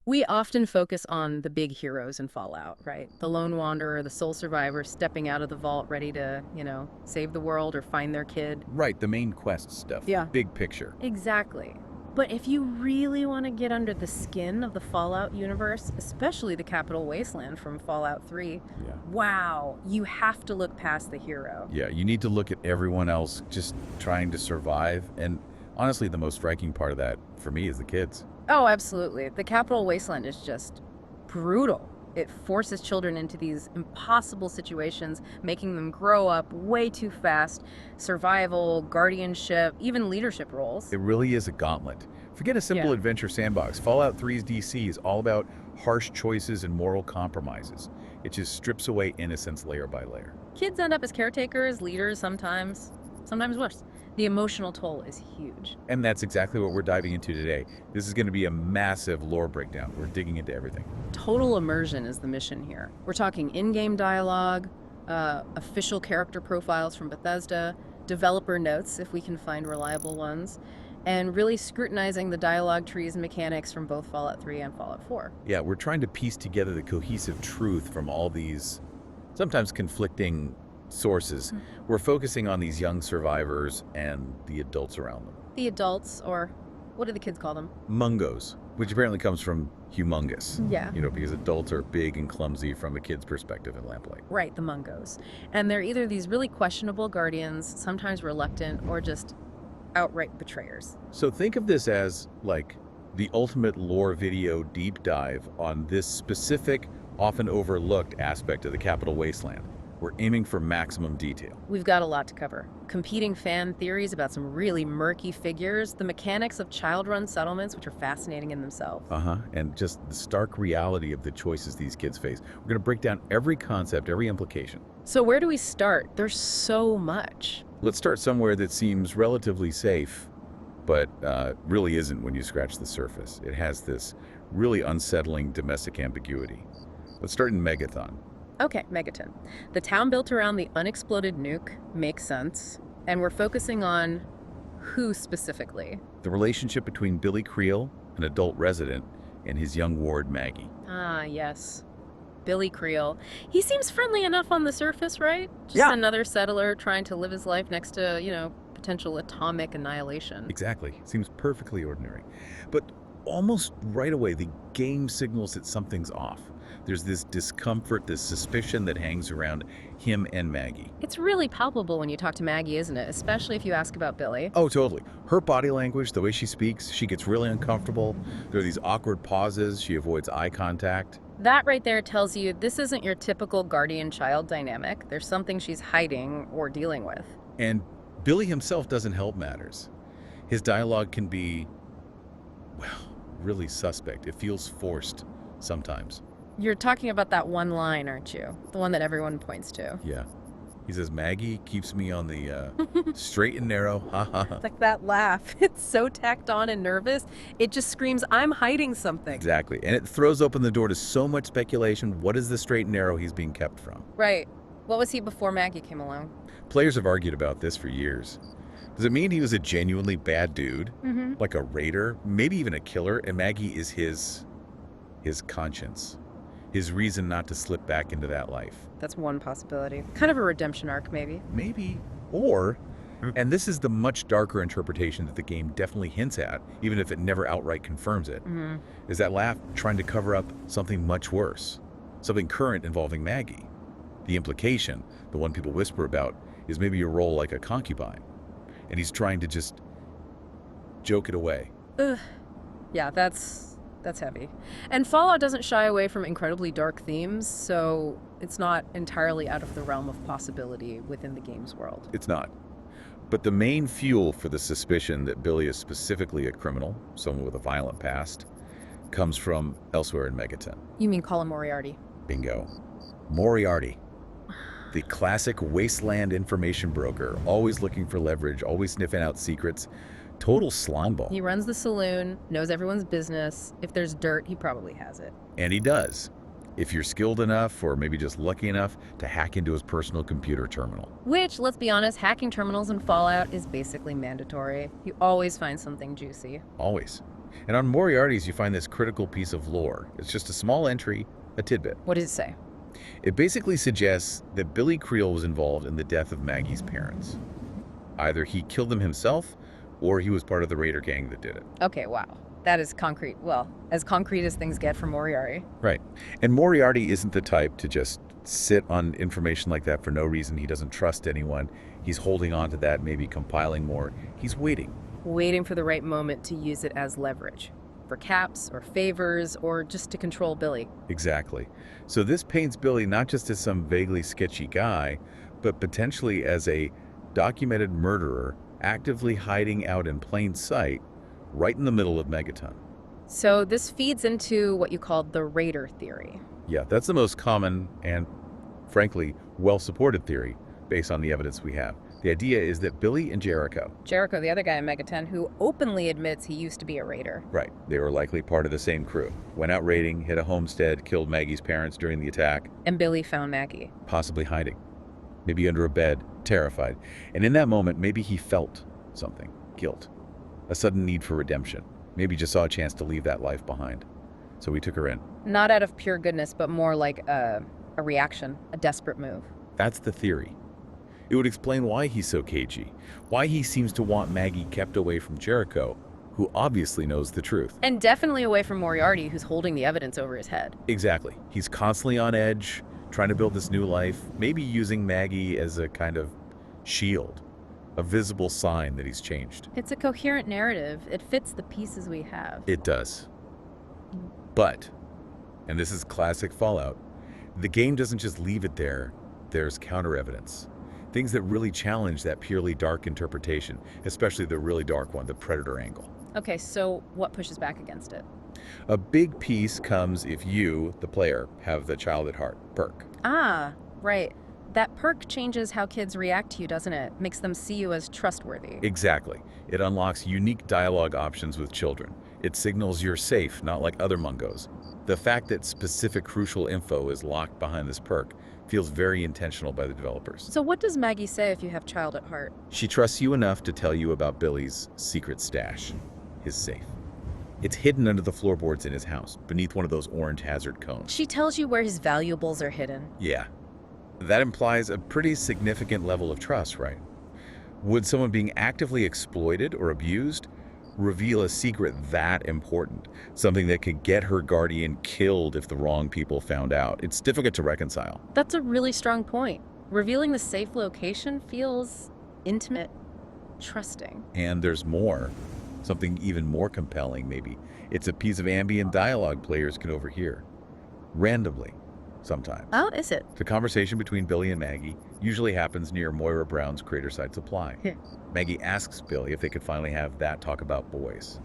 We often focus on the big heroes in Fallout, right? The lone wanderer, the sole survivor stepping out of the vault ready to, save the world or find their kid. Right, the main quest stuff. Yeah. Big picture. Exactly. But if you really want to get under the skin of the Fallout universe, especially the Capital Wasteland from Fallout 3, Yeah. wow, you have to look past the hero. Yeah, you need to look at everyone else just trying to survive. And honestly, the most striking part of that for me is the kids. Oh, absolutely. The Capital Wasteland is just brutal. It forces children into these impossible situations, making them grow up way too fast. Survival, guardianship, even leadership roles. It really is a gauntlet. Forget a simple Yeah. adventure sandbox. Fallout 3's DC is all about harsh choices and moral compromises. It just strips away innocence layer by layer. Kids end up as caretakers, leaders sometimes worse. The emotional toll is huge. And that's exactly what we're diving into today. This is going to be a massive lore breakdown. We're digging into everything. Total immersion is the mission here. We're talking in-game dialogue, official character profiles from Bethesda, developer notes if we can find reliable ones, and really scrutinizing the dialogue trees and mechanics from both Fallout 3 and Fallout 4. Yeah, we're trying to piece together the cohesive truth from all these sometimes conflicting sources. We're focusing on these young survivors and the adults around them. The adults, or what do the kids call them? Mungos, which apparently comes from humongous. Yeah. Because adults are big and clumsy from a kid's perspective in Lamplight. Right, the Mungos. And they're either these really questionable guardians, sometimes reluctant, or just outright betrayers. So think of this as like the ultimate lore video deep dive on this specific, often overlooked aspect of the Capital Wasteland. We're aiming for maximum detail. We've got a lot to cover. Competing fan theories about some really murky figures, the mechanics of child-run settlements, which are fascinating in themselves. And just the stark reality of the choices these kids face. We're going to break down every concept, every implication. So where do we start? There's so much. Let's start somewhere that seems relatively safe, but really isn't when you scratch the surface. It has this really unsettling domestic ambiguity. Let's start in Megathon. Okay, Megaton. The town built around the unexploded nuke makes sense, and we're focusing on who specifically. The relationship between Billy Creel, an adult resident, and his young ward, Maggie. Ah, yes. Billy Creel. He seems friendly enough on the surface, right? Just Yeah. another settler trying to live his life next to, potential atomic annihilation. Exactly. Seems perfectly ordinary. But almost right away, the game signals that something's off. There's this discomfort, this suspicion that hangs around him and Maggie. It's really palpable when you talk to Maggie, isn't it? Especially if you ask about Billy. Oh, totally. Her body language, the way she speaks, she gets really uncomfortable. There are these awkward pauses. She avoids eye contact. That right there tells you this isn't your typical guardian-child dynamic. There's something she's hiding or dealing with. And Billy himself doesn't help matters. His dialogue can be, well, really suspect. It feels forced sometimes. You're talking about that one line, aren't you? The one that everyone points to. Yeah. He says, Maggie keeps me on the straight and narrow. Ha ha ha. It's like that laugh. It's so tacked on and nervous. It just screams, I'm hiding something. Exactly. And it throws open the door to so much speculation. What is the straight and narrow he's being kept from? Right. What was he before Maggie came along? Players have argued about this for years. Does it mean he was a genuinely bad dude? Like a raider? Maybe even a killer? And Maggie is his conscience. His reason not to slip back into that life. That's one possibility. Kind of a redemption arc, maybe. Maybe. Or, and this is the much darker interpretation that the game definitely hints at, even if it never outright confirms it, is that laugh trying to cover up something much worse, something current involving Maggie. The implication, the one people whisper about, is maybe a role like a concubine, and he's trying to just joke it away. Ugh. Yeah, that's heavy. And Fallout doesn't shy away from incredibly dark themes, so it's not entirely out of the realm of possibility within the game's world. It's not. But the main fuel for the suspicion that Billy is specifically a criminal, someone with a violent past, comes from elsewhere in Megaton. You mean Colin Moriarty? Bingo. Moriarty. The classic wasteland information broker, always looking for leverage, always sniffing out secrets. Total slimeball. He runs the saloon, knows everyone's business. If there's dirt, he probably has it. And he does. If you're skilled enough, or maybe just lucky enough, to hack into his personal computer terminal. Which, let's be honest, hacking terminals in Fallout is basically mandatory. You always find something juicy. Always. And on Moriarty's, you find this critical piece of lore. It's just a small entry, a tidbit. What does it say? It basically suggests that Billy Creel was involved in the death of Maggie's parents. Either he killed them himself, or he was part of the raider gang that did it. Okay, wow. That is concrete. Well, as concrete as things get for Moriarty. Right. And Moriarty isn't the type to just sit on information like that for no reason. He doesn't trust anyone. He's holding on to that, maybe compiling more. He's waiting. Waiting for the right moment to use it as leverage. For caps or favors or just to control Billy. Exactly. So this paints Billy not just as some vaguely sketchy guy, but potentially as a documented murderer actively hiding out in plain sight right in the middle of Megaton. So this feeds into what you called the raider theory. Yeah, that's the most common and, frankly, well-supported theory based on the evidence we have. The idea is that Billy and Jericho, The other guy in Megaton, who openly admits he used to be a raider. right, they were likely part of the same crew. Went out raiding, hit a homestead, killed Maggie's parents during the attack, And Billy found Maggie. possibly hiding, maybe under a bed, terrified. And in that moment, maybe he felt something, guilt, a sudden need for redemption. Maybe just saw a chance to leave that life behind. So he took her in. Not out of pure goodness, but more like a reaction, a desperate move. That's the theory. It would explain why he's so cagey, why he seems to want Maggie kept away from Jericho, who obviously knows the truth. And definitely away from Moriarty, who's holding the evidence over his head. Exactly. He's constantly on edge, trying to build this new life, maybe using Maggie as a kind of shield, a visible sign that he's changed. It's a coherent narrative. It fits the pieces we have. It does. But, and this is classic Fallout, the game doesn't just leave it there. There's counter evidence. Things that really challenge that purely dark interpretation, especially the really dark one, the predator angle. Okay, so what pushes back against it? A big piece comes if you, the player, have the child at heart perk. Ah, right. That perk changes how kids react to you, doesn't it? Makes them see you as trustworthy. Exactly. It unlocks unique dialogue options with children. It signals you're safe, not like other mungos. The fact that specific crucial info is locked behind this perk feels very intentional by the developers. So what does Maggie say if you have child at heart? She trusts you enough to tell you about Billy's secret stash, his safe. It's hidden under the floorboards in his house, beneath one of those orange hazard cones. She tells you where his valuables are hidden. Yeah. That implies a pretty significant level of trust, right? Would someone being actively exploited or abused reveal a secret that important? Something that could get her guardian killed if the wrong people found out? It's difficult to reconcile. That's a really strong point. Revealing the safe location feels intimate, trusting. And there's more. Something even more compelling, maybe. It's a piece of ambient dialogue players can overhear. Randomly, sometimes. Oh, is it? The conversation between Billy and Maggie usually happens near Moira Brown's Craterside Supply. Maggie asks Billy if they could finally have that talk about boys.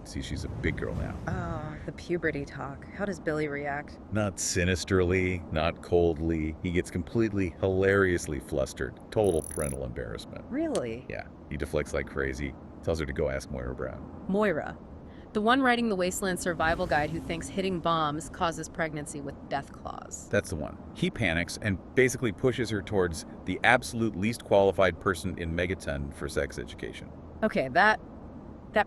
She's a big girl now. Oh, the puberty talk. How does Billy react? Not sinisterly, not coldly. He gets completely, hilariously flustered. Total parental embarrassment. Really? Yeah, he deflects like crazy. Tells her to go ask Moira Brown. Moira. The one writing the Wasteland survival guide who thinks hitting bombs causes pregnancy with death claws. That's the one. He panics and basically pushes her towards the absolute least qualified person in Megaton for sex education. Okay, that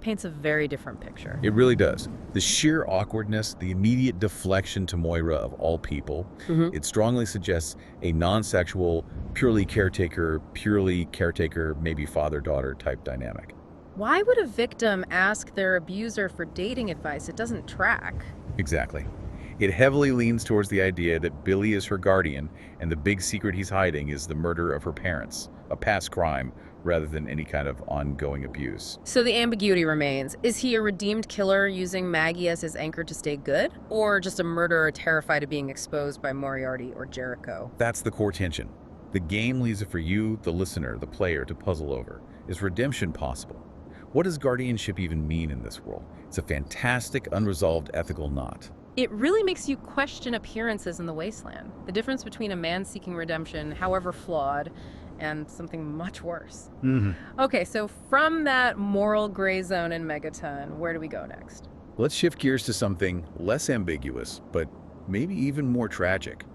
paints a very different picture. It really does. The sheer awkwardness, the immediate deflection to Moira of all people, it strongly suggests a non-sexual, purely caretaker, maybe father-daughter type dynamic. Why would a victim ask their abuser for dating advice? It doesn't track. Exactly. It heavily leans towards the idea that Billy is her guardian, and the big secret he's hiding is the murder of her parents, a past crime, rather than any kind of ongoing abuse. So the ambiguity remains. Is he a redeemed killer using Maggie as his anchor to stay good? Or just a murderer terrified of being exposed by Moriarty or Jericho? That's the core tension. The game leaves it for you, the listener, the player, to puzzle over. Is redemption possible? What does guardianship even mean in this world? It's a fantastic, unresolved ethical knot. It really makes you question appearances in the Wasteland. The difference between a man seeking redemption, however flawed, and something much worse. Okay, so from that moral gray zone in Megaton, where do we go next? Let's shift gears to something less ambiguous, but maybe even more tragic.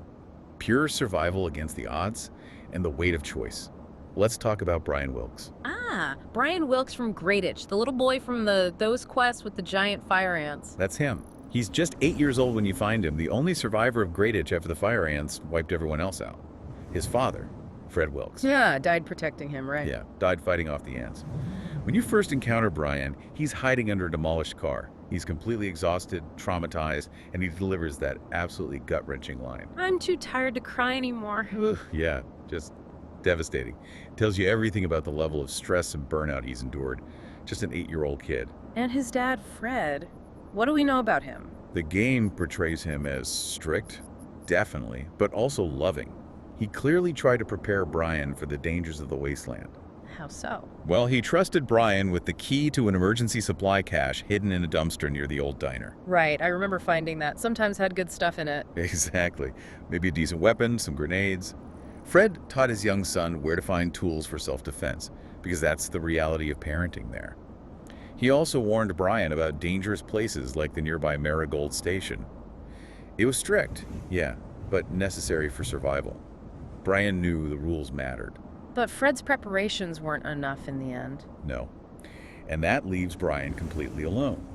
Pure survival against the odds and the weight of choice. Let's talk about Brian Wilkes. Yeah, Brian Wilkes from Greatitch, the little boy from those quests with the giant fire ants. That's him. He's just 8 years old when you find him, the only survivor of Greatitch after the fire ants wiped everyone else out. His father, Fred Wilkes. Yeah, died protecting him, right? Yeah, died fighting off the ants. When you first encounter Brian, he's hiding under a demolished car. He's completely exhausted, traumatized, and he delivers that absolutely gut-wrenching line. I'm too tired to cry anymore. Yeah, just devastating. Tells you everything about the level of stress and burnout he's endured. Just an 8-year-old kid. And his dad, Fred. What do we know about him? The game portrays him as strict, definitely, but also loving. He clearly tried to prepare Brian for the dangers of the wasteland. How so? Well, he trusted Brian with the key to an emergency supply cache hidden in a dumpster near the old diner. Right, I remember finding that. Sometimes had good stuff in it. Exactly. Maybe a decent weapon, some grenades. Fred taught his young son where to find tools for self-defense, because that's the reality of parenting there. He also warned Brian about dangerous places like the nearby Marigold Station. It was strict, yeah, but necessary for survival. Brian knew the rules mattered. But Fred's preparations weren't enough in the end. No. And that leaves Brian completely alone.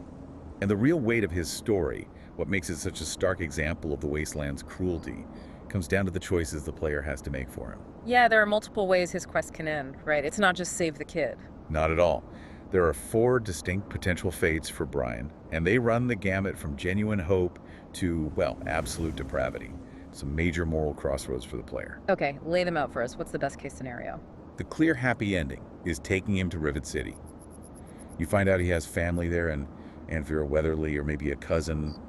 And the real weight of his story, what makes it such a stark example of the wasteland's cruelty, comes down to the choices the player has to make for him. Yeah, there are multiple ways his quest can end, right? It's not just save the kid. Not at all. There are 4 distinct potential fates for Brian, and they run the gamut from genuine hope to, well, absolute depravity. Some major moral crossroads for the player. Okay, lay them out for us. What's the best case scenario? The clear happy ending is taking him to Rivet City. You find out he has family there and Vera Weatherly or maybe a cousin.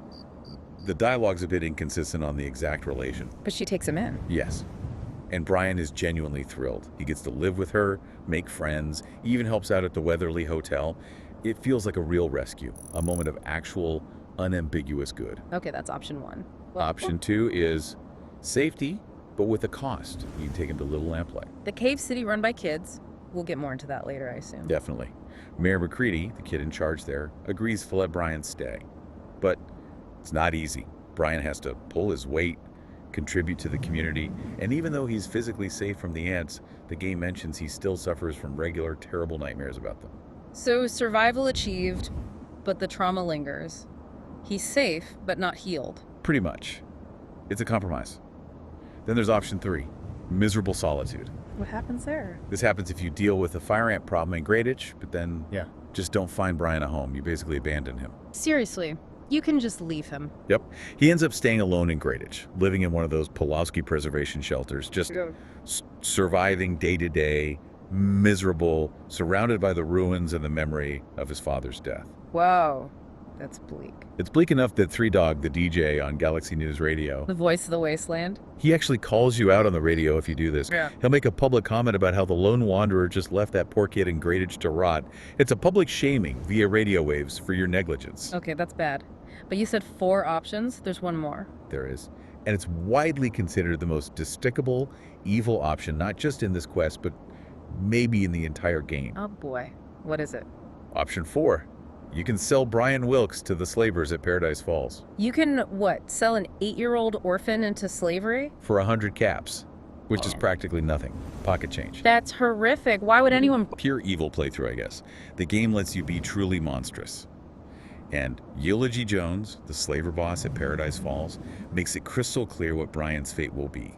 The dialogue's a bit inconsistent on the exact relation. But she takes him in. Yes. And Brian is genuinely thrilled. He gets to live with her, make friends, even helps out at the Weatherly Hotel. It feels like a real rescue, a moment of actual, unambiguous good. Okay, that's option 1. Option 2 is safety, but with a cost. You can take him to Little Lamplight. The cave city run by kids. We'll get more into that later, I assume. Definitely. Mayor McCready, the kid in charge there, agrees to let Brian stay. But it's not easy. Brian has to pull his weight, contribute to the community, and even though he's physically safe from the ants, the game mentions he still suffers from regular, terrible nightmares about them. So survival achieved, but the trauma lingers. He's safe, but not healed. Pretty much. It's a compromise. Then there's option 3, miserable solitude. What happens there? This happens if you deal with a fire ant problem in Greatitch, but then, just don't find Brian a home. You basically abandon him. Seriously, you can just leave him. Yep. He ends up staying alone in Greatitch, living in one of those Pulaski preservation shelters, just surviving day to day, miserable, surrounded by the ruins and the memory of his father's death. Whoa, that's bleak. It's bleak enough that 3Dog, the DJ on Galaxy News Radio, The voice of the wasteland? he actually calls you out on the radio if you do this. Yeah. He'll make a public comment about how the lone wanderer just left that poor kid in Greatitch to rot. It's a public shaming via radio waves for your negligence. Okay, that's bad. But you said 4 options. There's one more. There is. And it's widely considered the most despicable, evil option, not just in this quest, but maybe in the entire game. Oh boy. What is it? Option 4. You can sell Brian Wilkes to the slavers at Paradise Falls. You can, what, sell an 8-year-old orphan into slavery? For 100 caps, which is practically nothing. Pocket change. That's horrific. Why would anyone... Pure evil playthrough, I guess. The game lets you be truly monstrous. And Eulogy Jones, the slaver boss at Paradise Falls, makes it crystal clear what Brian's fate will be.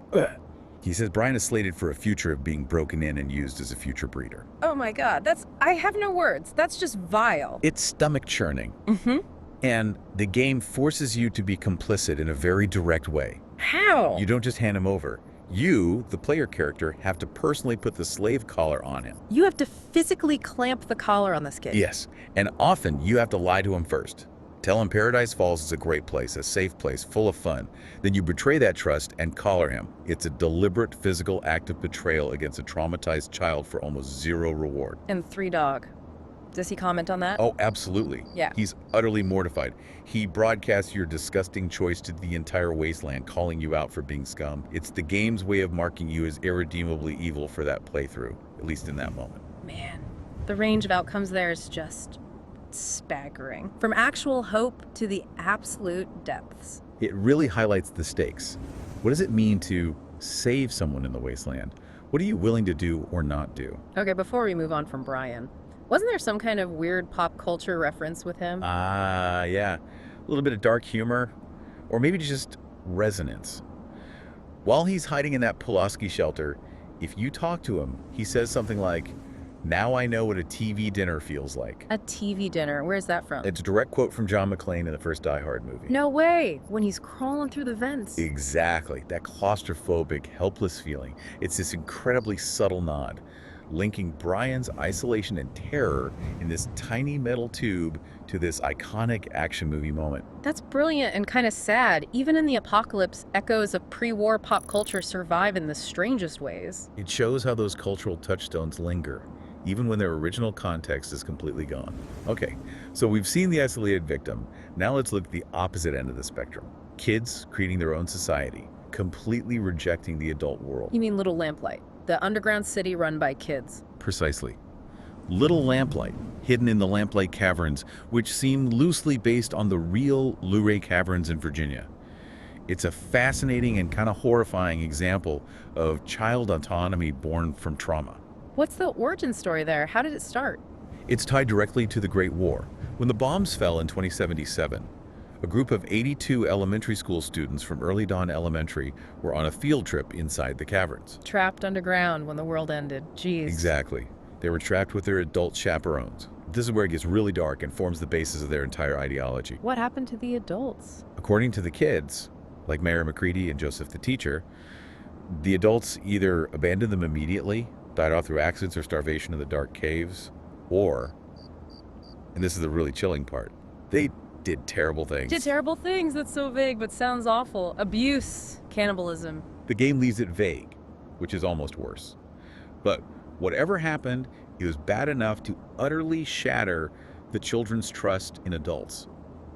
He says Brian is slated for a future of being broken in and used as a future breeder. Oh my god, I have no words. That's just vile. It's stomach churning. Mm-hmm. And the game forces you to be complicit in a very direct way. How? You don't just hand him over. You, the player character, have to personally put the slave collar on him. You have to physically clamp the collar on this kid. Yes, and often you have to lie to him first. Tell him Paradise Falls is a great place, a safe place, full of fun. Then you betray that trust and collar him. It's a deliberate physical act of betrayal against a traumatized child for almost 0 reward. And 3Dog. Does he comment on that? Oh, absolutely. Yeah. He's utterly mortified. He broadcasts your disgusting choice to the entire wasteland, calling you out for being scum. It's the game's way of marking you as irredeemably evil for that playthrough, at least in that moment. Man, the range of outcomes there is just staggering. From actual hope to the absolute depths. It really highlights the stakes. What does it mean to save someone in the wasteland? What are you willing to do or not do? Okay, before we move on from Brian, wasn't there some kind of weird pop culture reference with him? Ah, yeah. A little bit of dark humor, or maybe just resonance. While he's hiding in that Pulaski shelter, if you talk to him, he says something like, "Now I know what a TV dinner feels like." A TV dinner. Where's that from? It's a direct quote from John McClane in the first Die Hard movie. No way! When he's crawling through the vents. Exactly. That claustrophobic, helpless feeling. It's this incredibly subtle nod, linking Brian's isolation and terror in this tiny metal tube to this iconic action movie moment. That's brilliant and kind of sad. Even in the apocalypse, echoes of pre-war pop culture survive in the strangest ways. It shows how those cultural touchstones linger, even when their original context is completely gone. Okay, so we've seen the isolated victim. Now let's look at the opposite end of the spectrum. Kids creating their own society, completely rejecting the adult world. You mean Little Lamplight, the underground city run by kids. Precisely. Little Lamplight, hidden in the Lamplight Caverns, which seem loosely based on the real Luray Caverns in Virginia. It's a fascinating and kind of horrifying example of child autonomy born from trauma. What's the origin story there? How did it start? It's tied directly to the Great War. When the bombs fell in 2077, a group of 82 elementary school students from Early Dawn Elementary were on a field trip inside the caverns. Trapped underground when the world ended. Jeez. Exactly. They were trapped with their adult chaperones. This is where it gets really dark and forms the basis of their entire ideology. What happened to the adults? According to the kids, like Mayor McCready and Joseph the teacher, the adults either abandoned them immediately, died off through accidents or starvation in the dark caves, or, and this is the really chilling part, they did terrible things. Did terrible things. That's so vague, but sounds awful. Abuse, cannibalism. The game leaves it vague, which is almost worse. But whatever happened, it was bad enough to utterly shatter the children's trust in adults.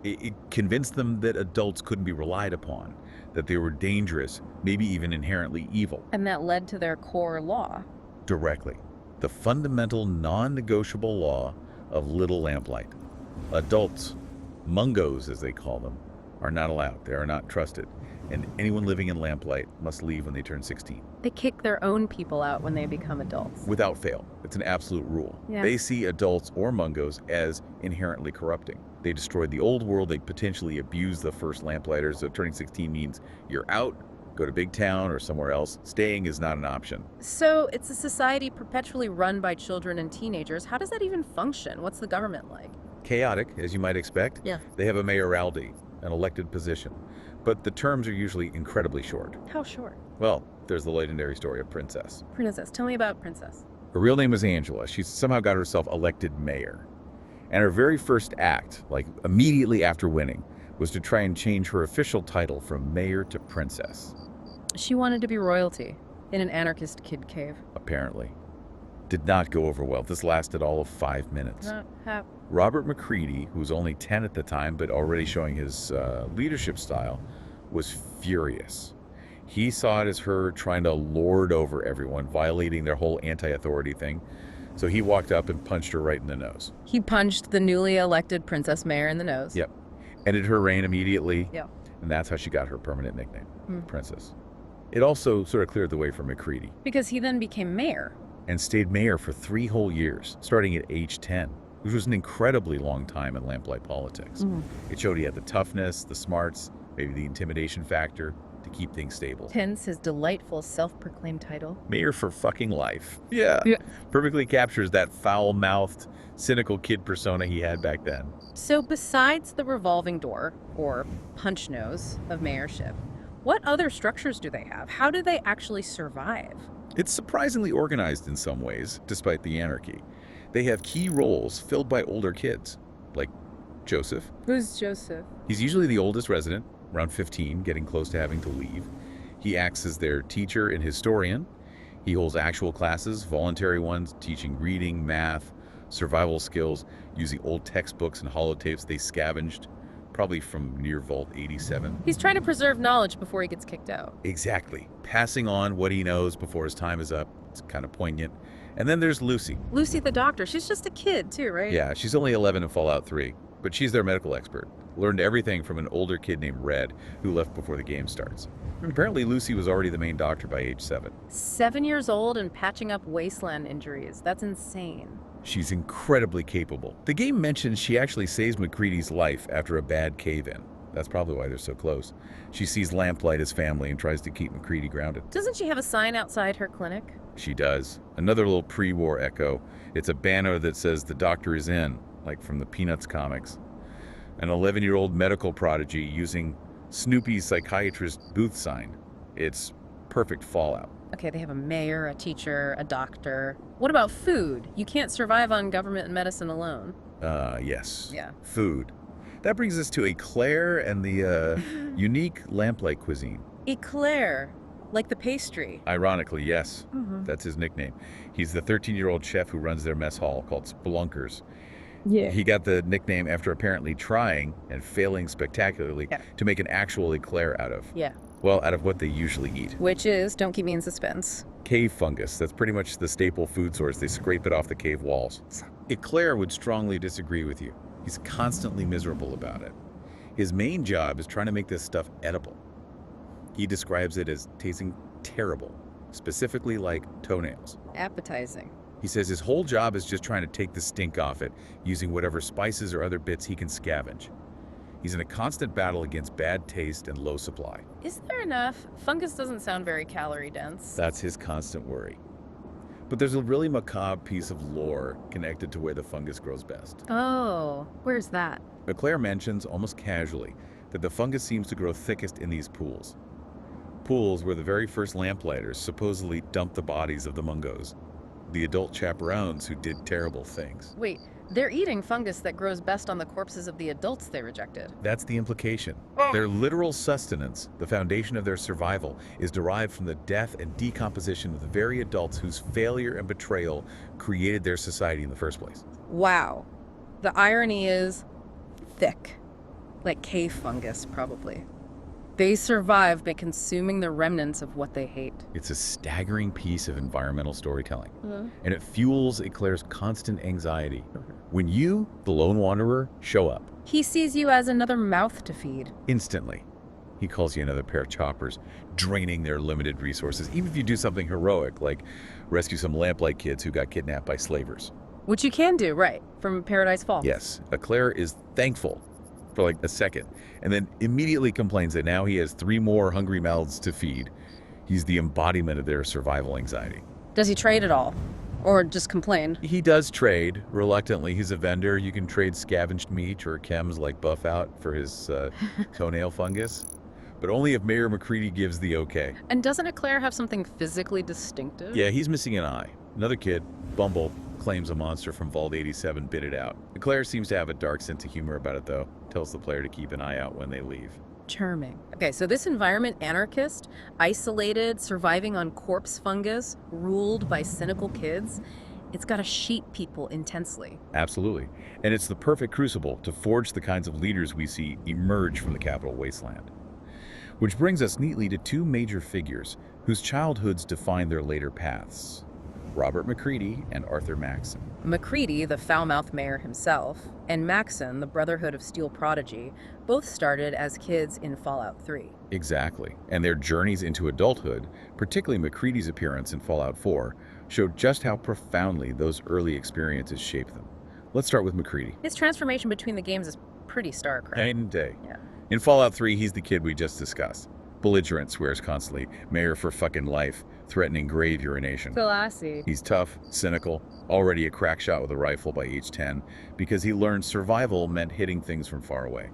It convinced them that adults couldn't be relied upon, that they were dangerous, maybe even inherently evil. And that led to their core law. Directly. The fundamental non-negotiable law of Little Lamplight. Adults, mungos as they call them, are not allowed. They are not trusted. And anyone living in Lamplight must leave when they turn 16. They kick their own people out when they become adults. Without fail. It's an absolute rule. Yeah. They see adults or mungos as inherently corrupting. They destroyed the old world. They potentially abused the first Lamplighters. So turning 16 means you're out, go to big town or somewhere else. Staying is not an option. So it's a society perpetually run by children and teenagers. How does that even function? What's the government like? Chaotic, as you might expect. Yeah. They have a mayoralty, an elected position. But the terms are usually incredibly short. How short? Well, there's the legendary story of Princess. Princess. Tell me about Princess. Her real name was Angela. She somehow got herself elected mayor. And her very first act, like immediately after winning, was to try and change her official title from mayor to princess. She wanted to be royalty in an anarchist kid cave. Apparently. Did not go over well. This lasted all of 5 minutes. Robert McCready, who was only 10 at the time but already showing his leadership style, was furious. He saw it as her trying to lord over everyone, violating their whole anti-authority thing. So he walked up and punched her right in the nose. He punched the newly elected princess mayor in the nose. Yep. Ended her reign immediately. Yeah. And that's how she got her permanent nickname, Princess. It also sort of cleared the way for McCready. Because he then became mayor. And stayed mayor for 3 whole years, starting at age 10, which was an incredibly long time in Lamplight politics. It showed he had the toughness, the smarts, maybe the intimidation factor to keep things stable. Hence his delightful self-proclaimed title. Mayor for fucking life. Yeah. Perfectly captures that foul-mouthed, cynical kid persona he had back then. So besides the revolving door, or punch nose, of mayorship, what other structures do they have? How do they actually survive? It's surprisingly organized in some ways, despite the anarchy. They have key roles filled by older kids, like Joseph. Who's Joseph? He's usually the oldest resident, around 15, getting close to having to leave. He acts as their teacher and historian. He holds actual classes, voluntary ones, teaching reading, math, survival skills, using old textbooks and holotapes they scavenged, probably from near Vault 87. He's trying to preserve knowledge before he gets kicked out. Exactly. Passing on what he knows before his time is up. It's kind of poignant. And then there's Lucy. Lucy the doctor. She's just a kid too, right? Yeah, she's only 11 in Fallout 3, but she's their medical expert. Learned everything from an older kid named Red, who left before the game starts. Apparently, Lucy was already the main doctor by age 7. 7 years old and patching up wasteland injuries. That's insane. She's incredibly capable. The game mentions she actually saves McCready's life after a bad cave-in. That's probably why they're so close. She sees Lamplight as family and tries to keep McCready grounded. Doesn't she have a sign outside her clinic? She does. Another little pre-war echo. It's a banner that says the doctor is in, like from the Peanuts comics. An 11-year-old medical prodigy using Snoopy's psychiatrist booth sign. It's perfect fallout. Okay, they have a mayor, a teacher, a doctor. What about food? You can't survive on government and medicine alone. Yes. Yeah. Food. That brings us to Eclair and the unique Lamplight cuisine. Eclair, like the pastry. Ironically, yes. Mm-hmm. That's his nickname. He's the 13-year-old chef who runs their mess hall called Spelunkers. Yeah. He got the nickname after apparently trying and failing spectacularly to make an actual eclair out of. Yeah. Well, out of what they usually eat. Which is, don't keep me in suspense. Cave fungus. That's pretty much the staple food source. They scrape it off the cave walls. Eclair would strongly disagree with you. He's constantly miserable about it. His main job is trying to make this stuff edible. He describes it as tasting terrible, specifically like toenails. Appetizing. He says his whole job is just trying to take the stink off it, using whatever spices or other bits he can scavenge. He's in a constant battle against bad taste and low supply. Is there enough? Fungus doesn't sound very calorie dense. That's his constant worry. But there's a really macabre piece of lore connected to where the fungus grows best. Oh, where's that? Eclair mentions, almost casually, that the fungus seems to grow thickest in these pools. Pools where the very first lamplighters supposedly dumped the bodies of the mungos, the adult chaperones who did terrible things. Wait, they're eating fungus that grows best on the corpses of the adults they rejected. That's the implication. Their literal sustenance, the foundation of their survival, is derived from the death and decomposition of the very adults whose failure and betrayal created their society in the first place. Wow. The irony is thick. Like cave fungus, probably. They survive by consuming the remnants of what they hate. It's a staggering piece of environmental storytelling, and it fuels Eclair's constant anxiety. When you, the lone wanderer, show up, He sees you as another mouth to feed. instantly, he calls you another pair of choppers, draining their limited resources, even if you do something heroic, like rescue some Lamplight kids who got kidnapped by slavers. Which you can do, right, from Paradise Falls. Yes, Eclair is thankful for like a second, and then immediately complains that now he has 3 more hungry mouths to feed. He's the embodiment of their survival anxiety. Does he trade at all? Or just complain? He does trade, reluctantly. He's a vendor. You can trade scavenged meat or chems like Buff Out for his toenail fungus, but only if Mayor McCready gives the okay. And doesn't Eclair have something physically distinctive? Yeah, he's missing an eye. Another kid, Bumble, claims a monster from Vault 87 bit it out. Eclair seems to have a dark sense of humor about it, though. Tells the player to keep an eye out when they leave. Charming. Okay, so this environment, anarchist, isolated, surviving on corpse fungus, ruled by cynical kids, it's got to sheep people intensely. Absolutely. And it's the perfect crucible to forge the kinds of leaders we see emerge from the Capital Wasteland. Which brings us neatly to 2 major figures whose childhoods define their later paths. Robert McCready and Arthur Maxon. McCready, the foul-mouthed mayor himself, and Maxon, the Brotherhood of Steel prodigy, both started as kids in Fallout 3. Exactly. And their journeys into adulthood, particularly McCready's appearance in Fallout 4, showed just how profoundly those early experiences shaped them. Let's start with McCready. His transformation between the games is pretty stark, right? Night and day. Yeah. In Fallout 3, he's the kid we just discussed. Belligerent, swears constantly, mayor for fucking life, threatening grave urination. Classy. He's tough, cynical, already a crack shot with a rifle by age 10, because he learned survival meant hitting things from far away.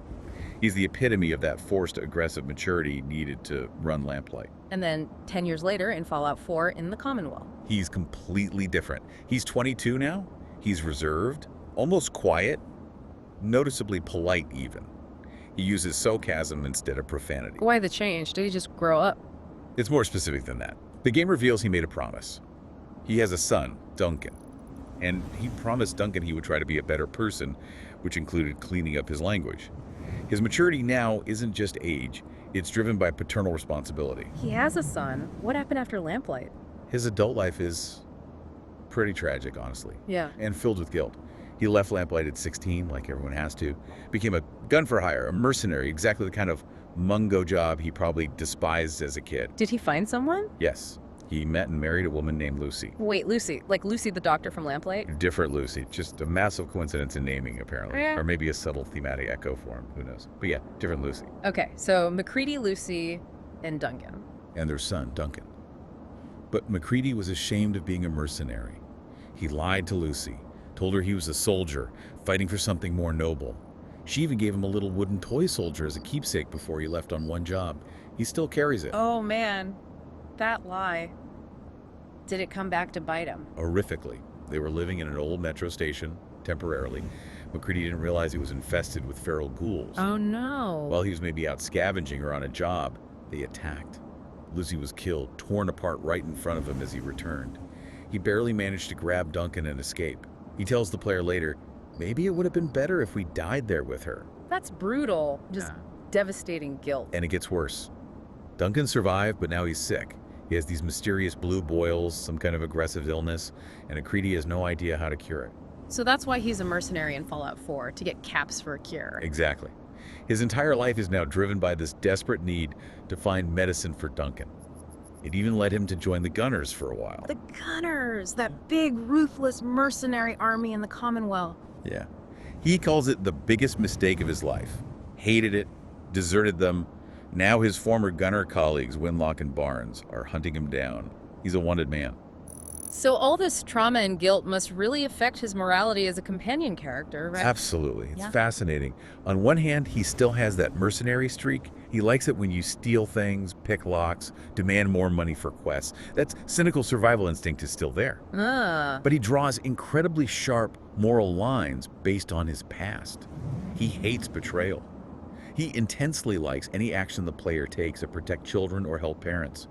He's the epitome of that forced aggressive maturity needed to run Lamplight. And then 10 years later in Fallout 4 in the Commonwealth. He's completely different. He's 22 now. He's reserved, almost quiet, noticeably polite even. He uses sarcasm instead of profanity. Why the change? Did he just grow up? It's more specific than that. The game reveals he made a promise. He has a son, Duncan, and he promised Duncan he would try to be a better person, which included cleaning up his language. His maturity now isn't just age, it's driven by paternal responsibility. He has a son. What happened after Lamplight? His adult life is pretty tragic, honestly, Yeah. and filled with guilt. He left Lamplight at 16, like everyone has to, became a gun for hire, a mercenary, exactly the kind of mungo job he probably despised as a kid. Did he find someone? Yes, he met and married a woman named Lucy. Wait, Lucy. Like Lucy the doctor from Lamplight? Different Lucy, just a massive coincidence in naming, apparently. Yeah. Or maybe a subtle thematic echo for him, who knows. But yeah, different Lucy. Okay, so MacCready, Lucy, and Duncan. And their son, Duncan. But MacCready was ashamed of being a mercenary. He lied to Lucy, told her he was a soldier, fighting for something more noble. She even gave him a little wooden toy soldier as a keepsake before he left on one job. He still carries it. Oh man, that lie. Did it come back to bite him? Horrifically. They were living in an old metro station, temporarily. MacCready didn't realize he was infested with feral ghouls. Oh no. While he was maybe out scavenging or on a job, they attacked. Lucy was killed, torn apart right in front of him as he returned. He barely managed to grab Duncan and escape. He tells the player later, maybe it would have been better if we died there with her. That's brutal. Just devastating guilt. And it gets worse. Duncan survived, but now he's sick. He has these mysterious blue boils, some kind of aggressive illness, and MacCready has no idea how to cure it. So that's why he's a mercenary in Fallout 4, to get caps for a cure. Exactly. His entire life is now driven by this desperate need to find medicine for Duncan. It even led him to join the Gunners for a while. The Gunners, that big, ruthless mercenary army in the Commonwealth. Yeah. He calls it the biggest mistake of his life. Hated it, deserted them. Now his former Gunner colleagues, Winlock and Barnes, are hunting him down. He's a wanted man. So all this trauma and guilt must really affect his morality as a companion character, right? Absolutely. It's Yeah. fascinating. On one hand, he still has that mercenary streak. He likes it when you steal things, pick locks, demand more money for quests. That cynical survival instinct is still there. But he draws incredibly sharp moral lines based on his past. He hates betrayal. He intensely likes any action the player takes to protect children or help parents.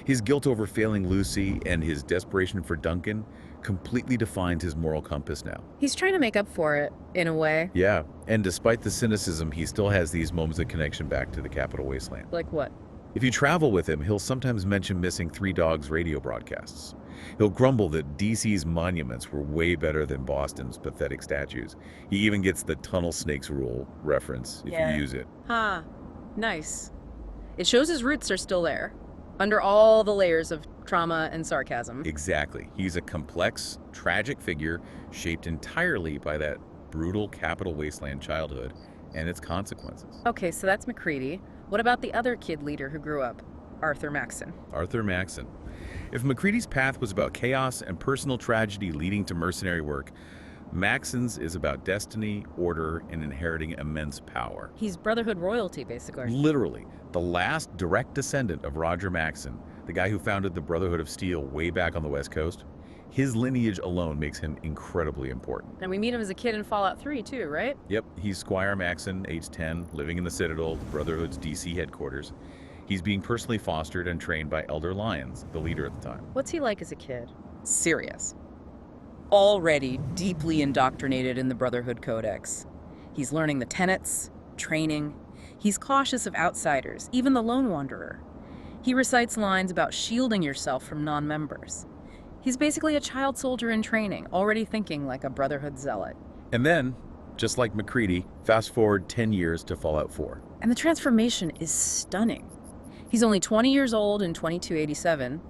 His guilt over failing Lucy and his desperation for Duncan completely defines his moral compass now. He's trying to make up for it, in a way. Yeah, and despite the cynicism, he still has these moments of connection back to the Capital Wasteland. Like what? If you travel with him, he'll sometimes mention missing Three Dogs radio broadcasts. He'll grumble that DC's monuments were way better than Boston's pathetic statues. He even gets the tunnel snakes rule reference if you use it. Huh. Nice. It shows his roots are still there, under all the layers of trauma and sarcasm. Exactly. He's a complex, tragic figure shaped entirely by that brutal Capital Wasteland childhood and its consequences. Okay, so that's MacCready. What about the other kid leader who grew up? Arthur Maxon. Arthur Maxon. If MacCready's path was about chaos and personal tragedy leading to mercenary work, Maxon's is about destiny, order, and inheriting immense power. He's Brotherhood royalty, basically. Literally, the last direct descendant of Roger Maxon, the guy who founded the Brotherhood of Steel way back on the West Coast, his lineage alone makes him incredibly important. And we meet him as a kid in Fallout 3, too, right? Yep, he's Squire Maxon, age 10, living in the Citadel, the Brotherhood's DC headquarters. He's being personally fostered and trained by Elder Lyons, the leader at the time. What's he like as a kid? Serious. Already deeply indoctrinated in the Brotherhood Codex. He's learning the tenets, training. He's cautious of outsiders, even the lone wanderer. He recites lines about shielding yourself from non-members. He's basically a child soldier in training, already thinking like a Brotherhood zealot. And then, just like MacCready, fast forward 10 years to Fallout 4. And the transformation is stunning. He's only 20 years old in 2287,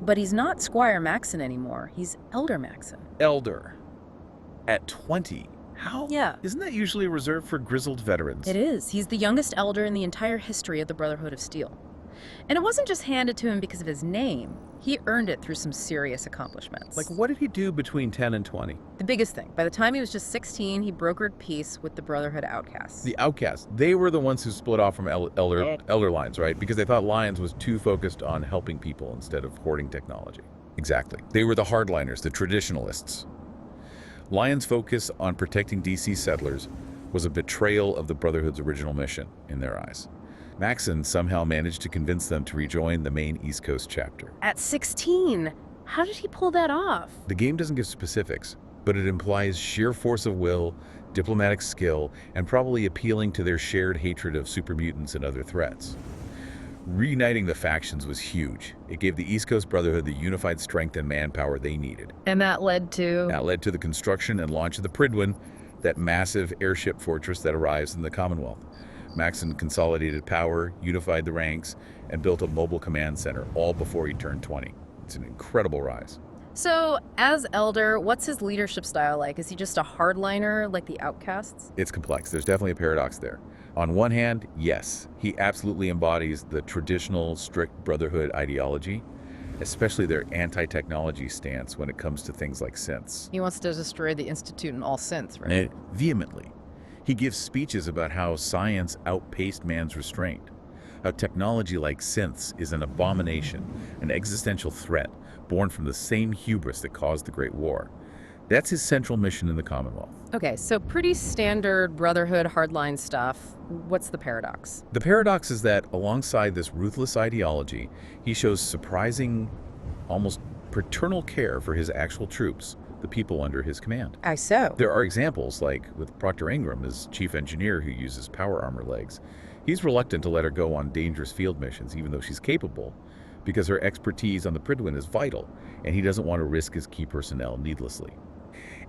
but he's not Squire Maxon anymore. He's Elder Maxon. Elder. At 20. How? Yeah. Isn't that usually reserved for grizzled veterans? It is. He's the youngest elder in the entire history of the Brotherhood of Steel. And it wasn't just handed to him because of his name. He earned it through some serious accomplishments. Like, what did he do between 10 and 20? The biggest thing, by the time he was just 16, he brokered peace with the Brotherhood outcasts. The Outcasts. They were the ones who split off from Elder Lyons, right? Because they thought Lyons was too focused on helping people instead of hoarding technology. Exactly. They were the hardliners, the traditionalists. Lyons' focus on protecting DC settlers was a betrayal of the Brotherhood's original mission, in their eyes. Maxon somehow managed to convince them to rejoin the main East Coast chapter. At 16, how did he pull that off? The game doesn't give specifics, but it implies sheer force of will, diplomatic skill, and probably appealing to their shared hatred of super mutants and other threats. Reuniting the factions was huge. It gave the East Coast Brotherhood the unified strength and manpower they needed. And that led to... That led to the construction and launch of the Prydwen, that massive airship fortress that arrives in the Commonwealth. Maxon consolidated power, unified the ranks, and built a mobile command center, all before he turned 20. It's an incredible rise. So, as Elder, what's his leadership style like? Is he just a hardliner like the Outcasts? It's complex. There's definitely a paradox there. On one hand, yes, he absolutely embodies the traditional strict Brotherhood ideology, especially their anti-technology stance when it comes to things like synths. He wants to destroy the Institute and all synths, right? Vehemently. He gives speeches about how science outpaced man's restraint, how technology like synths is an abomination, an existential threat born from the same hubris that caused the Great War. That's his central mission in the Commonwealth. Okay, so pretty standard Brotherhood hardline stuff. What's the paradox? The paradox is that alongside this ruthless ideology, he shows surprising, almost paternal care for his actual troops, the people under his command. So? There are examples, like with Proctor Ingram as chief engineer who uses power armor legs. He's reluctant to let her go on dangerous field missions, even though she's capable, because her expertise on the Prydwen is vital, and he doesn't want to risk his key personnel needlessly.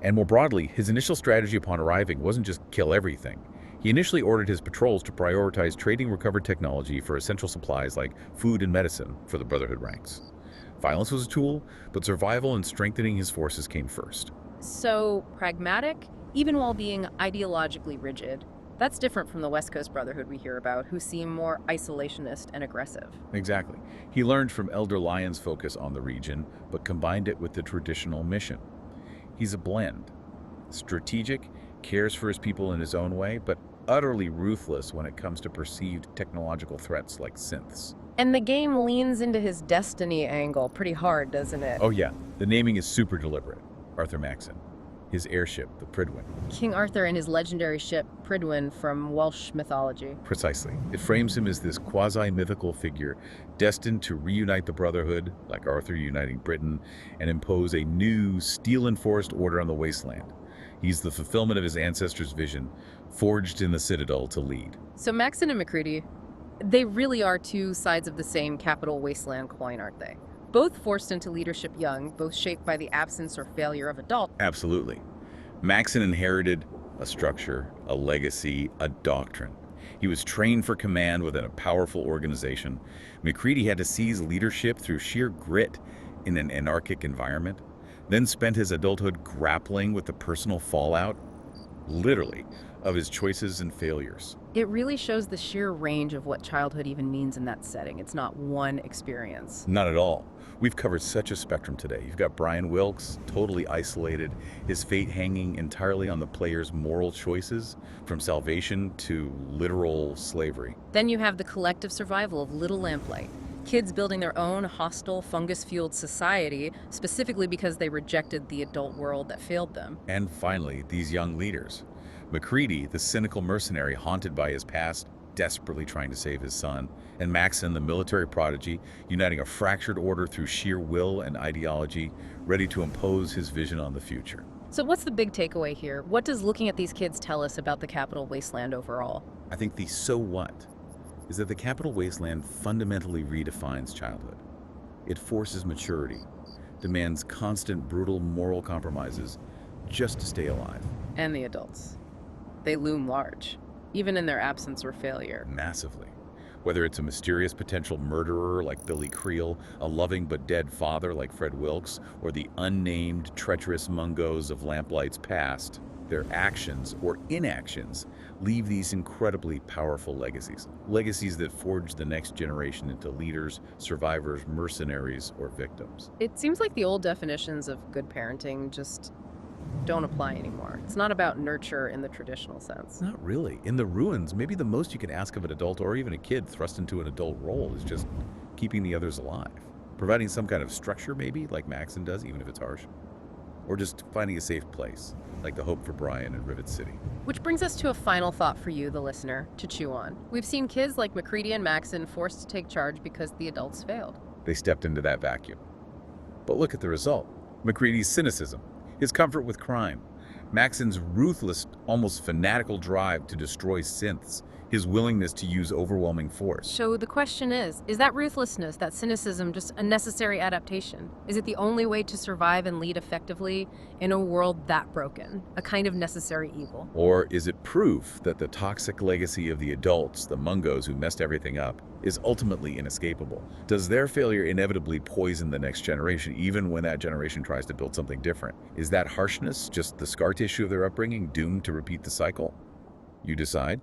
And more broadly, his initial strategy upon arriving wasn't just kill everything. He initially ordered his patrols to prioritize trading recovered technology for essential supplies like food and medicine for the Brotherhood ranks. Violence was a tool, but survival and strengthening his forces came first. So, pragmatic, even while being ideologically rigid. That's different from the West Coast Brotherhood we hear about, who seem more isolationist and aggressive. Exactly. He learned from Elder Lyon's focus on the region, but combined it with the traditional mission. He's a blend. Strategic, cares for his people in his own way, but utterly ruthless when it comes to perceived technological threats like synths. And the game leans into his destiny angle pretty hard, doesn't it? Oh yeah, the naming is super deliberate. Arthur Maxon. His airship, the Prydwen. King Arthur and his legendary ship, Prydwen, from Welsh mythology. Precisely. It frames him as this quasi-mythical figure destined to reunite the Brotherhood, like Arthur uniting Britain, and impose a new steel-enforced order on the wasteland. He's the fulfillment of his ancestors' vision, forged in the Citadel to lead. So Maxon and McCready, they really are two sides of the same Capital Wasteland coin, aren't they? Both forced into leadership young, both shaped by the absence or failure of adult. Absolutely. Maxon inherited a structure, a legacy, a doctrine. He was trained for command within a powerful organization. McCready had to seize leadership through sheer grit in an anarchic environment, then spent his adulthood grappling with the personal fallout, literally, of his choices and failures. It really shows the sheer range of what childhood even means in that setting. It's not one experience. Not at all. We've covered such a spectrum today. You've got Brian Wilkes, totally isolated, his fate hanging entirely on the player's moral choices, from salvation to literal slavery. Then you have the collective survival of Little Lamplight. Kids building their own hostile, fungus-fueled society, specifically because they rejected the adult world that failed them. And finally, these young leaders. McCready, the cynical mercenary haunted by his past, desperately trying to save his son, and Maxon, the military prodigy, uniting a fractured order through sheer will and ideology, ready to impose his vision on the future. So what's the big takeaway here? What does looking at these kids tell us about the Capital Wasteland overall? I think the so what is that the Capital Wasteland fundamentally redefines childhood. It forces maturity, demands constant brutal moral compromises just to stay alive. And the adults. They loom large, even in their absence or failure. Massively. Whether it's a mysterious potential murderer like Billy Creel, a loving but dead father like Fred Wilkes, or the unnamed, treacherous Mungos of Lamplight's past, their actions or inactions leave these incredibly powerful legacies. Legacies that forge the next generation into leaders, survivors, mercenaries, or victims. It seems like the old definitions of good parenting just don't apply anymore. It's not about nurture in the traditional sense. Not really. In the ruins, maybe the most you can ask of an adult or even a kid thrust into an adult role is just keeping the others alive. Providing some kind of structure, maybe, like Maxon does, even if it's harsh. Or just finding a safe place, like the Hope for Brian in Rivet City. Which brings us to a final thought for you, the listener, to chew on. We've seen kids like McCready and Maxon forced to take charge because the adults failed. They stepped into that vacuum. But look at the result. McCready's cynicism, his comfort with crime, Maxon's ruthless, almost fanatical drive to destroy synths, his willingness to use overwhelming force. So the question is that ruthlessness, that cynicism, just a necessary adaptation? Is it the only way to survive and lead effectively in a world that broken? A kind of necessary evil? Or is it proof that the toxic legacy of the adults, the Mungos who messed everything up, is ultimately inescapable? Does their failure inevitably poison the next generation, even when that generation tries to build something different? Is that harshness just the scar tissue of their upbringing, doomed to repeat the cycle? You decide.